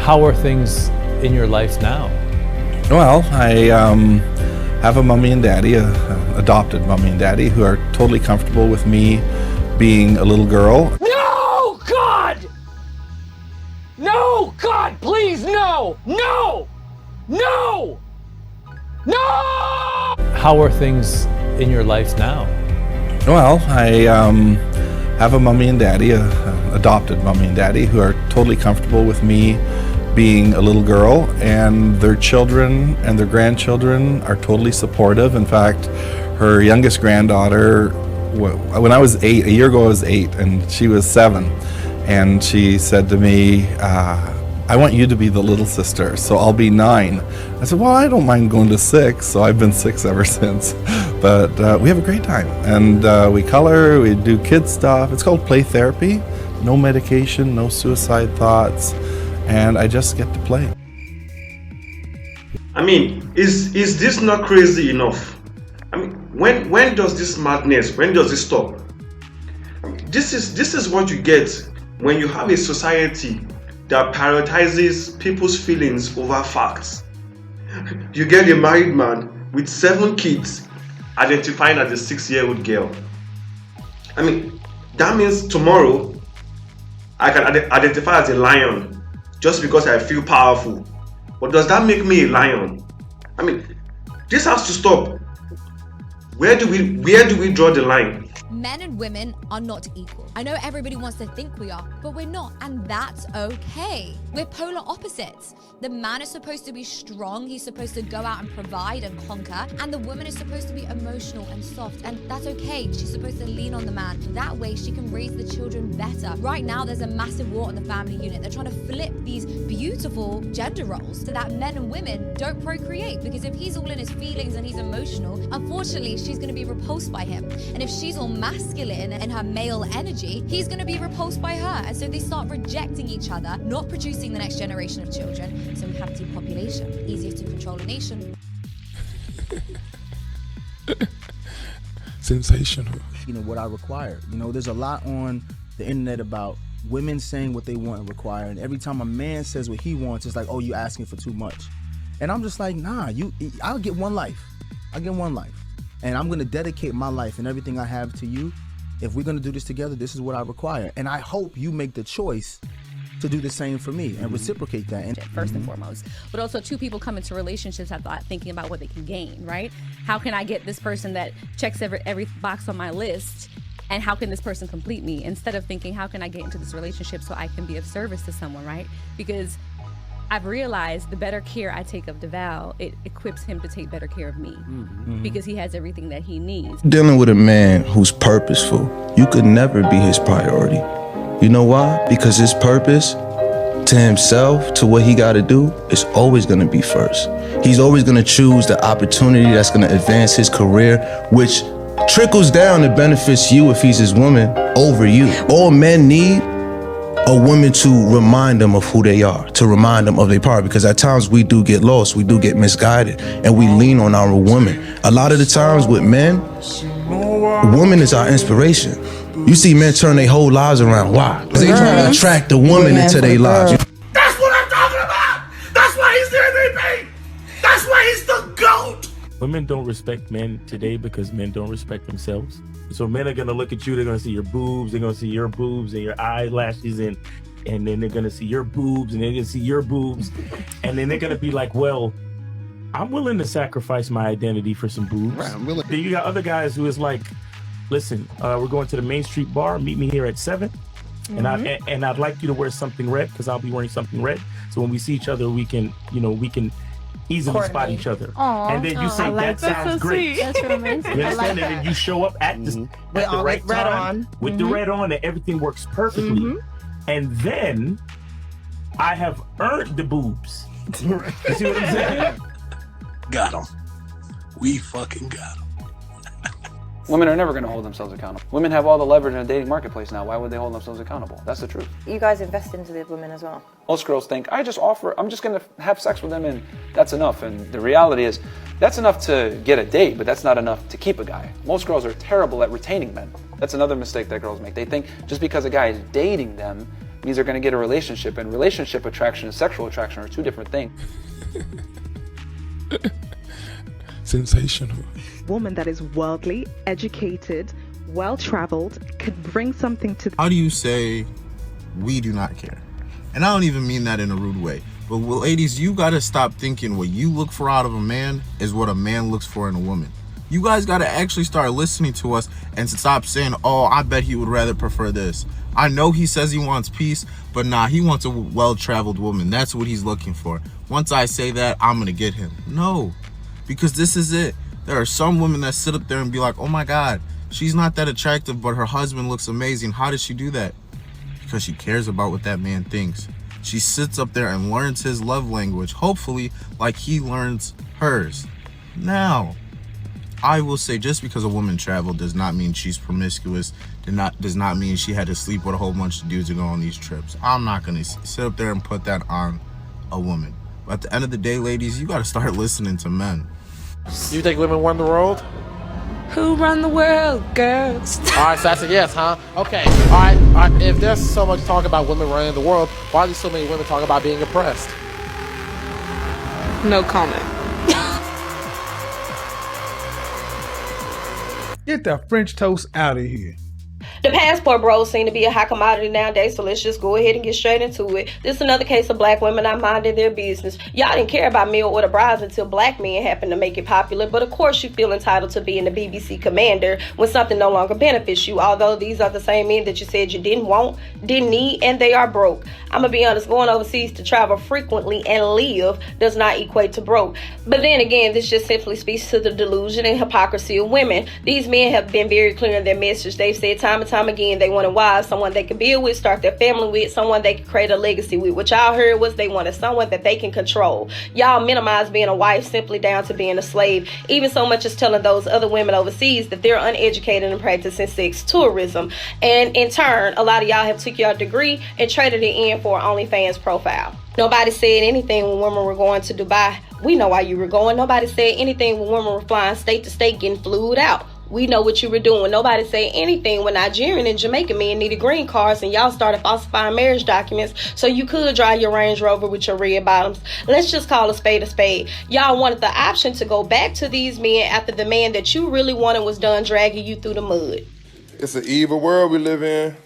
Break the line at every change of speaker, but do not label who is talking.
How are things in your life now?
Well, I have a mommy and daddy, adopted mommy and daddy, who are totally comfortable with me being a little girl.
No, God! No, God, please, no! No! No! No!
How are things in your life now?
Well, I have a mommy and daddy, adopted mommy and daddy, who are totally comfortable with me being a little girl, and their children and their grandchildren are totally supportive. In fact, her youngest granddaughter, when I was 8, a year ago I was 8, and she was 7, and she said to me, I want you to be the little sister, so I'll be 9. I said, well, I don't mind going to 6, so I've been 6 ever since. But we have a great time, and we color, we do kid stuff. It's called play therapy. No medication, no suicide thoughts, and I just get to play.
I mean, is this not crazy enough? I mean, when does this madness, when does it stop? This is what you get when you have a society that prioritizes people's feelings over facts. You get a married man with 7 kids identifying as a 6-year-old girl. I mean, that means tomorrow I can identify as a lion just because I feel powerful. But does that make me a lion? I mean, this has to stop. Where do we draw the line?
Men and women are not equal. I know everybody wants to think we are, but we're not, and that's okay. We're polar opposites. The man is supposed to be strong, he's supposed to go out and provide and conquer, and the woman is supposed to be emotional and soft, and that's okay. She's supposed to lean on the man. That way she can raise the children better. Right now there's a massive war on the family unit. They're trying to flip these beautiful gender roles so that men and women don't procreate, because if he's all in his feelings and he's emotional, unfortunately she's going to be repulsed by him. And if she's all masculine in her male energy, he's going to be repulsed by her. And so they start rejecting each other, not producing the next generation of children. So we have depopulation. Easier to control a nation.
Sensational.
You know, what I require. You know, there's a lot on the internet about women saying what they want and require. And every time a man says what he wants, it's like, oh, you asking for too much. And I'm just like, nah, I'll get one life. I get one life. And I'm going to dedicate my life and everything I have to you. If we're going to do this together, this is what I require. And I hope you make the choice to do the same for me and reciprocate that. And
first and foremost, but also 2 people come into relationships thinking about what they can gain, right? How can I get this person that checks every box on my list, and how can this person complete me? Instead of thinking, how can I get into this relationship so I can be of service to someone, right? Because I've realized the better care I take of DeVal, it equips him to take better care of me, because he has everything that he needs.
Dealing with a man who's purposeful, you could never be his priority. You know why? Because his purpose to himself, to what he got to do, is always going to be first. He's always going to choose the opportunity that's going to advance his career, which trickles down and benefits you if he's his woman over you. All men need a woman to remind them of who they are, to remind them of their power, because at times we do get lost, we do get misguided, and we lean on our woman. A lot of the times with men, woman is our inspiration. You see men turn their whole lives around. Why? Because they trying to attract the woman into their lives.
That's what I'm talking about! That's why he's the MVP! That's why he's the GOAT!
Women don't respect men today because men don't respect themselves. So men are gonna look at you, they're gonna see your boobs, they're gonna see your boobs and your eyelashes, and then they're gonna see your boobs, and they're gonna see your boobs, and then they're gonna be like, well, I'm willing to sacrifice my identity for some boobs. Right, then you got other guys who is like, listen, we're going to the Main Street bar, meet me here at 7, and I'd like you to wear something red, because I'll be wearing something red. So when we see each other, we can easily spot each other.
Aww.
And then you say, that sounds great.
That's romantic.
You understand? And then you show up at the right time with the red on, and everything works perfectly. And then I have earned the boobs. You see what I'm saying?
Got him. We fucking got him.
Women are never going to hold themselves accountable. Women have all the leverage in a dating marketplace now. Why would they hold themselves accountable? That's the truth.
You guys invest into the women as well.
Most girls think, I'm just going to have sex with them and that's enough. And the reality is, that's enough to get a date, but that's not enough to keep a guy. Most girls are terrible at retaining men. That's another mistake that girls make. They think just because a guy is dating them means they're going to get a relationship, and relationship attraction and sexual attraction are two different things.
Sensational.
Woman that is worldly, educated, well-traveled, could bring something to
How do you say we do not care? And I don't even mean that in a rude way. But ladies, you gotta stop thinking what you look for out of a man is what a man looks for in a woman. You guys gotta actually start listening to us and stop saying, oh, I bet he would rather prefer this. I know he says he wants peace, but nah, he wants a well-traveled woman. That's what he's looking for. Once I say that, I'm gonna get him. No, because this is it. There are some women that sit up there and be like, oh my God, she's not that attractive, but her husband looks amazing. How does she do that? Because she cares about what that man thinks. She sits up there and learns his love language, hopefully like he learns hers. Now, I will say, just because a woman traveled does not mean she's promiscuous, does not mean she had to sleep with a whole bunch of dudes to go on these trips. I'm not going to sit up there and put that on a woman. But at the end of the day, ladies, you got to start listening to men.
You think women run the world?
Who run the world, girls?
All right, so that's a yes, huh? Okay. All right. If there's so much talk about women running the world, why are there so many women talking about being oppressed?
No comment.
Get that French toast out of here.
The passport bros seem to be a hot commodity nowadays, so let's just go ahead and get straight into it. This is another case of black women not minding their business. Y'all didn't care about meal order brides until black men happened to make it popular, but of course you feel entitled to being the BBC commander when something no longer benefits you, although these are the same men that you said you didn't want, didn't need, and they are broke. I'm gonna be honest, going overseas to travel frequently and live does not equate to broke. But then again, this just simply speaks to the delusion and hypocrisy of women. These men have been very clear in their message. They've said time and time again they wanted wives, someone they could build with, start their family with, someone they could create a legacy with. What y'all heard was they wanted someone that they can control. Y'all minimize being a wife simply down to being a slave, even so much as telling those other women overseas that they're uneducated and practicing sex tourism. And in turn, a lot of y'all have took your degree and traded it in for an OnlyFans profile. Nobody said anything when women were going to Dubai. We know why you were going. Nobody said anything when women were flying state to state getting flued out. We know what you were doing. Nobody said anything when Nigerian and Jamaican men needed green cards and y'all started falsifying marriage documents so you could drive your Range Rover with your red bottoms. Let's just call a spade a spade. Y'all wanted the option to go back to these men after the man that you really wanted was done dragging you through the mud.
It's an evil world we live in.